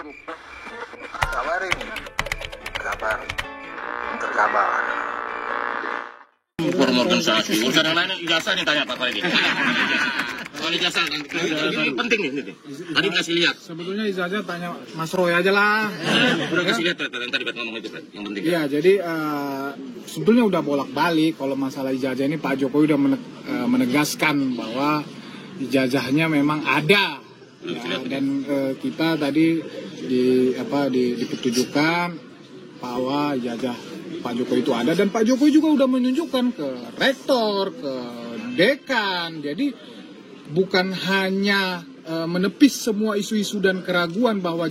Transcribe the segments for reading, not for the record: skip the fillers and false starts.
Kabar ini, kabar terkabar. Organisasi, urusan yang lain ijazah nih tanya Pak lagi. Soal ijazah kan, ini penting nih. Tadi kasih lihat. Sebetulnya ijazah tanya Mas Roy aja lah. Udah kasih lihat yang tadi ngomong itu yang penting. Iya, jadi sebetulnya udah bolak-balik kalau masalah ijazah ini Pak Jokowi udah menegaskan bahwa ijazahnya memang ada. Ya, dan kita tadi dipetunjukkan bahwa ijazah Pak Jokowi itu ada, dan Pak Jokowi juga udah menunjukkan ke rektor, ke dekan. Jadi bukan hanya menepis semua isu-isu dan keraguan bahwa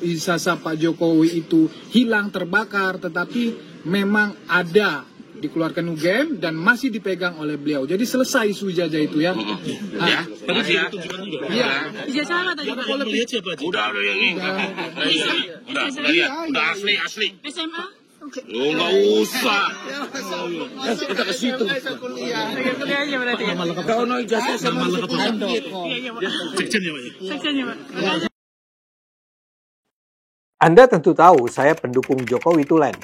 ijazah Pak Jokowi itu hilang, terbakar, tetapi memang ada dikeluarkan UGM dan masih dipegang oleh beliau. Jadi selesai isu ijazah itu ya. Ya, bagus ya. Iya. Ijazah apa tadi Pak? Udah yang ini. Udah asli. SMA? Oh, nggak usah. Kita ke situ. Kuliah aja berarti ya? Kau no ijazah sama Iya Pak. Sekjennya Pak. Anda tentu tahu saya pendukung Jokowi Tulen.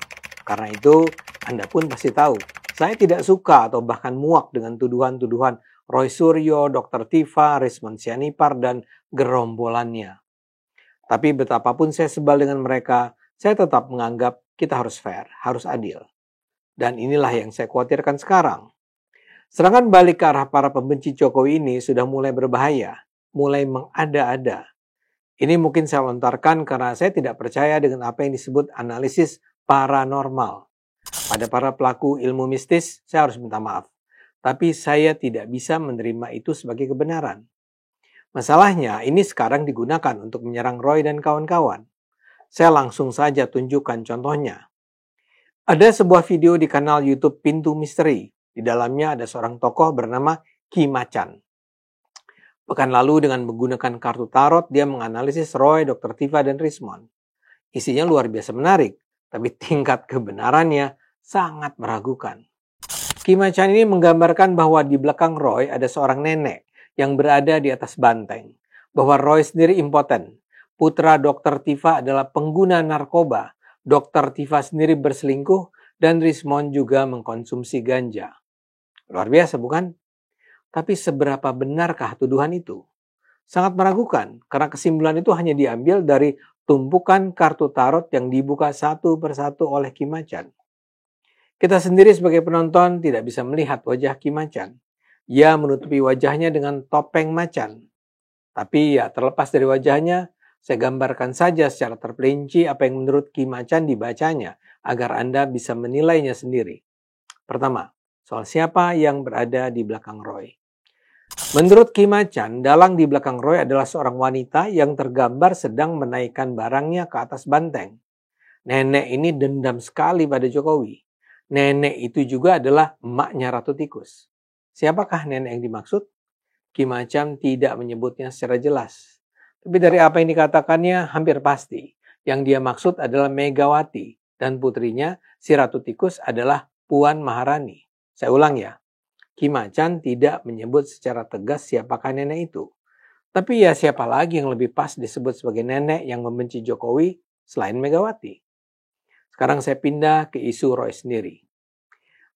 Karena itu, Anda pun pasti tahu, saya tidak suka atau bahkan muak dengan tuduhan-tuduhan Roy Suryo, Dr. Tifa, Rismon Sianipar, dan gerombolannya. Tapi betapapun saya sebal dengan mereka, saya tetap menganggap kita harus fair, harus adil. Dan inilah yang saya khawatirkan sekarang. Serangan balik ke arah para pembenci Jokowi ini sudah mulai berbahaya, mulai mengada-ada. Ini mungkin saya lontarkan karena saya tidak percaya dengan apa yang disebut analisis paranormal. Pada para pelaku ilmu mistis, saya harus minta maaf. Tapi saya tidak bisa menerima itu sebagai kebenaran. Masalahnya, ini sekarang digunakan untuk menyerang Roy dan kawan-kawan. Saya langsung saja tunjukkan contohnya. Ada sebuah video di kanal YouTube Pintu Misteri. Di dalamnya ada seorang tokoh bernama Ki Macan. Pekan lalu dengan menggunakan kartu tarot, dia menganalisis Roy, Dr. Tifa, dan Rismon. Isinya luar biasa menarik, tapi tingkat kebenarannya sangat meragukan. Ki Macan ini menggambarkan bahwa di belakang Roy ada seorang nenek yang berada di atas banteng. Bahwa Roy sendiri impoten. Putra Dr. Tifa adalah pengguna narkoba. Dr. Tifa sendiri berselingkuh dan Rismon juga mengkonsumsi ganja. Luar biasa bukan? Tapi seberapa benarkah tuduhan itu? Sangat meragukan karena kesimpulan itu hanya diambil dari tumpukan kartu tarot yang dibuka satu persatu oleh Ki Macan. Kita sendiri sebagai penonton tidak bisa melihat wajah Ki Macan. Ia menutupi wajahnya dengan topeng macan. Tapi ya terlepas dari wajahnya, saya gambarkan saja secara terperinci apa yang menurut Ki Macan dibacanya agar Anda bisa menilainya sendiri. Pertama, soal siapa yang berada di belakang Roy. Menurut Ki Macan, dalang di belakang Roy adalah seorang wanita yang tergambar sedang menaikkan barangnya ke atas banteng. Nenek ini dendam sekali pada Jokowi. Nenek itu juga adalah emaknya Ratu Tikus. Siapakah nenek yang dimaksud? Ki Macan tidak menyebutnya secara jelas. Tapi dari apa yang dikatakannya hampir pasti. Yang dia maksud adalah Megawati dan putrinya si Ratu Tikus adalah Puan Maharani. Saya ulang ya. Ki Macan tidak menyebut secara tegas siapakah nenek itu. Tapi ya siapa lagi yang lebih pas disebut sebagai nenek yang membenci Jokowi selain Megawati. Sekarang saya pindah ke isu Roy sendiri.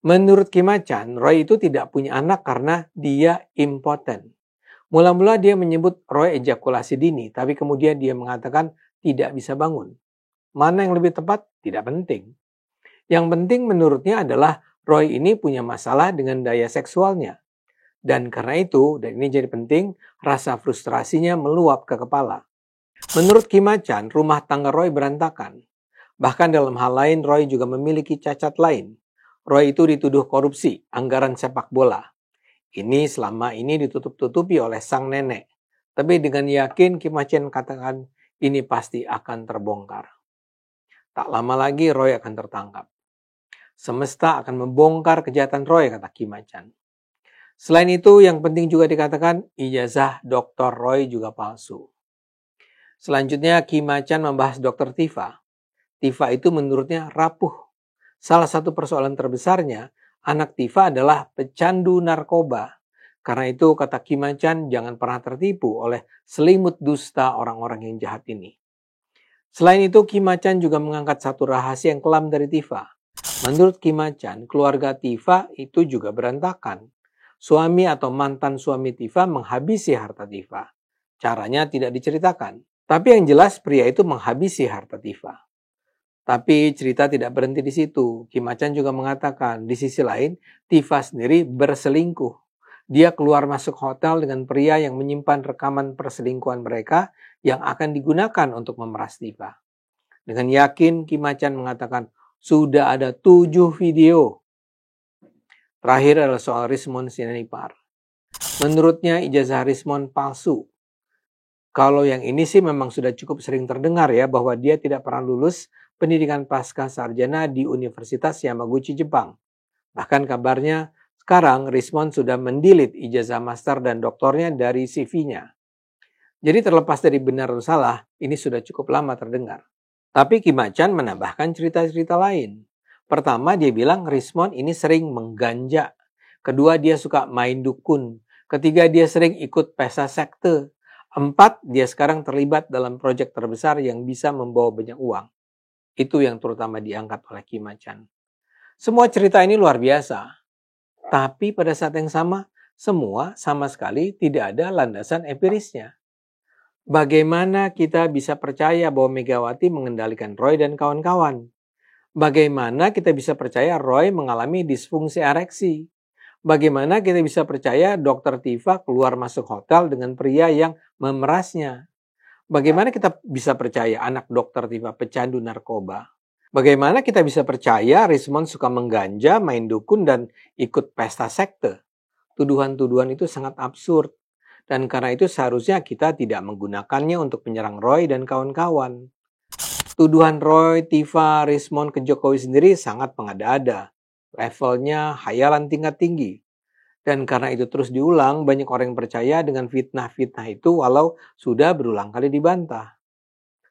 Menurut Ki Macan, Roy itu tidak punya anak karena dia impoten. Mula-mula dia menyebut Roy ejakulasi dini, tapi kemudian dia mengatakan tidak bisa bangun. Mana yang lebih tepat? Tidak penting. Yang penting menurutnya adalah Roy ini punya masalah dengan daya seksualnya. Dan karena itu, dan ini jadi penting, rasa frustrasinya meluap ke kepala. Menurut Ki Macan, rumah tangga Roy berantakan. Bahkan dalam hal lain, Roy juga memiliki cacat lain. Roy itu dituduh korupsi anggaran sepak bola. Ini selama ini ditutup-tutupi oleh sang nenek. Tapi dengan yakin Ki Macan katakan ini pasti akan terbongkar. Tak lama lagi Roy akan tertangkap. Semesta akan membongkar kejahatan Roy, kata Ki Macan. Selain itu, yang penting juga dikatakan ijazah Dr. Roy juga palsu. Selanjutnya, Ki Macan membahas Dr. Tifa. Tifa itu menurutnya rapuh. Salah satu persoalan terbesarnya, anak Tifa adalah pecandu narkoba. Karena itu, kata Ki Macan, jangan pernah tertipu oleh selimut dusta orang-orang yang jahat ini. Selain itu, Kim Macan juga mengangkat satu rahasia yang kelam dari Tifa. Menurut Kim Macan, keluarga Tifa itu juga berantakan. Suami atau mantan suami Tifa menghabisi harta Tifa. Caranya tidak diceritakan. Tapi yang jelas pria itu menghabisi harta Tifa. Tapi cerita tidak berhenti di situ. Kim Macan juga mengatakan, di sisi lain, Tifa sendiri berselingkuh. Dia keluar masuk hotel dengan pria yang menyimpan rekaman perselingkuhan mereka yang akan digunakan untuk memeras Tifa. Dengan yakin, Kim Macan mengatakan, sudah ada 7 video. Terakhir adalah soal Rismon Sianipar. Menurutnya ijazah Rismon palsu. Kalau yang ini sih memang sudah cukup sering terdengar ya, bahwa dia tidak pernah lulus pendidikan pasca sarjana di Universitas Yamaguchi, Jepang. Bahkan kabarnya sekarang Rismon sudah mendelete ijazah master dan doktornya dari CV-nya. Jadi terlepas dari benar atau salah, ini sudah cukup lama terdengar. Tapi Kim Macan menambahkan cerita-cerita lain. Pertama, dia bilang Rismon ini sering mengganja. Kedua, dia suka main dukun. Ketiga, dia sering ikut pesta sekte. 4, dia sekarang terlibat dalam proyek terbesar yang bisa membawa banyak uang. Itu yang terutama diangkat oleh Kim Macan. Semua cerita ini luar biasa. Tapi pada saat yang sama, semua sama sekali tidak ada landasan empirisnya. Bagaimana kita bisa percaya bahwa Megawati mengendalikan Roy dan kawan-kawan? Bagaimana kita bisa percaya Roy mengalami disfungsi ereksi? Bagaimana kita bisa percaya Dr. Tifa keluar masuk hotel dengan pria yang memerasnya? Bagaimana kita bisa percaya anak Dr. Tifa pecandu narkoba? Bagaimana kita bisa percaya Rismon suka mengganja, main dukun, dan ikut pesta sekte? Tuduhan-tuduhan itu sangat absurd. Dan karena itu seharusnya kita tidak menggunakannya untuk menyerang Roy dan kawan-kawan. Tuduhan Roy, Tifa, Rismon ke Jokowi sendiri sangat mengada-ada. Levelnya hayalan tingkat tinggi. Dan karena itu terus diulang, banyak orang yang percaya dengan fitnah-fitnah itu walau sudah berulang kali dibantah.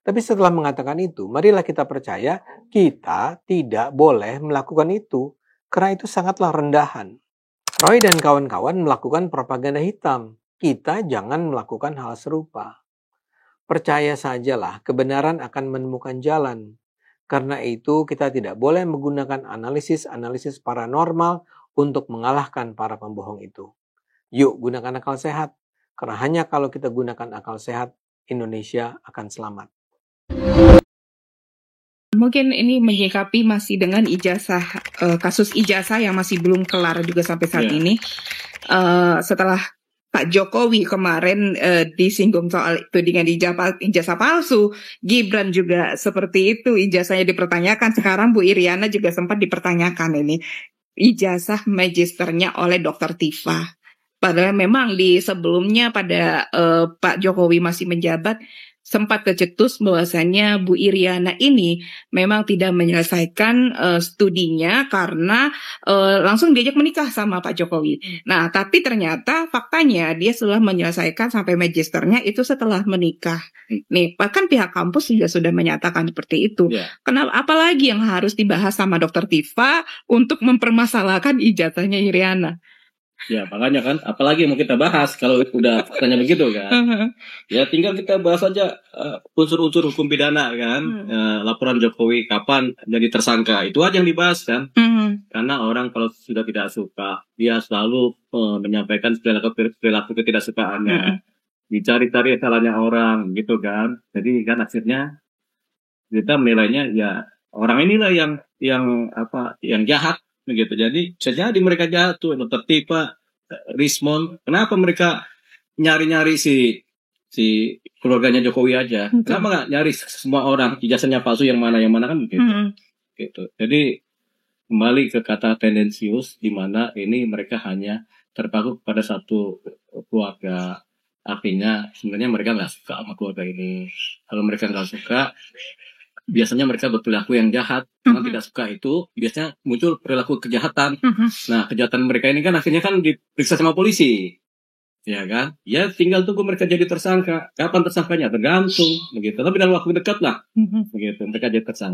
Tapi setelah mengatakan itu, marilah kita percaya kita tidak boleh melakukan itu. Karena itu sangatlah rendahan. Roy dan kawan-kawan melakukan propaganda hitam. Kita jangan melakukan hal serupa. Percaya sajalah, kebenaran akan menemukan jalan. Karena itu kita tidak boleh menggunakan analisis-analisis paranormal untuk mengalahkan para pembohong itu. Yuk gunakan akal sehat. Karena hanya kalau kita gunakan akal sehat, Indonesia akan selamat. Mungkin ini menyikapi masih dengan ijazah, kasus ijazah yang masih belum kelar juga sampai saat ini. Setelah Pak Jokowi kemarin disinggung soal tudingan ijazah palsu, Gibran juga seperti itu, ijazahnya dipertanyakan. Sekarang Bu Iriana juga sempat dipertanyakan ini ijazah magisternya oleh Dr. Tifa. Padahal memang di sebelumnya pada Pak Jokowi masih menjabat, sempat kecetus bahwasanya Bu Iriana ini memang tidak menyelesaikan studinya karena langsung diajak menikah sama Pak Jokowi. Nah, tapi ternyata faktanya dia sudah menyelesaikan sampai magisternya itu setelah menikah. Nih, bahkan pihak kampus juga sudah menyatakan seperti itu. Kenapa? Apalagi yang harus dibahas sama Dr. Tifa untuk mempermasalahkan ijazahnya Iriana? Ya, makanya kan, apalagi yang mau kita bahas kalau udah tanya begitu kan. Ya, tinggal kita bahas aja unsur-unsur hukum pidana kan. Laporan Jokowi kapan jadi tersangka, itu aja yang dibahas kan. Karena orang kalau sudah tidak suka, dia selalu menyampaikan perilaku ketidaksukaannya. Dicari-cari salahnya orang gitu kan. Jadi kan akhirnya kita menilainya ya orang inilah yang jahat. Begitu. Jadi bisa jadi mereka jatuh, Dr. Tifa, Rismon. Kenapa mereka nyari-nyari si keluarganya Jokowi aja? Kenapa nggak nyari semua orang ijazahnya palsu yang mana kan begitu? Gitu. Jadi kembali ke kata tendensius, di mana ini mereka hanya terpaku pada satu keluarga. Artinya sebenarnya mereka nggak suka sama keluarga ini. Kalau mereka nggak suka, biasanya mereka berperilaku yang jahat. Karena tidak suka itu, biasanya muncul perilaku kejahatan. Nah, kejahatan mereka ini kan akhirnya kan diperiksa sama polisi. Ya kan? Ya tinggal tunggu mereka jadi tersangka. Kapan tersangkanya? Tergantung. Begitu. Tapi dalam waktu dekat lah. Begitu. Mereka jadi tersangka.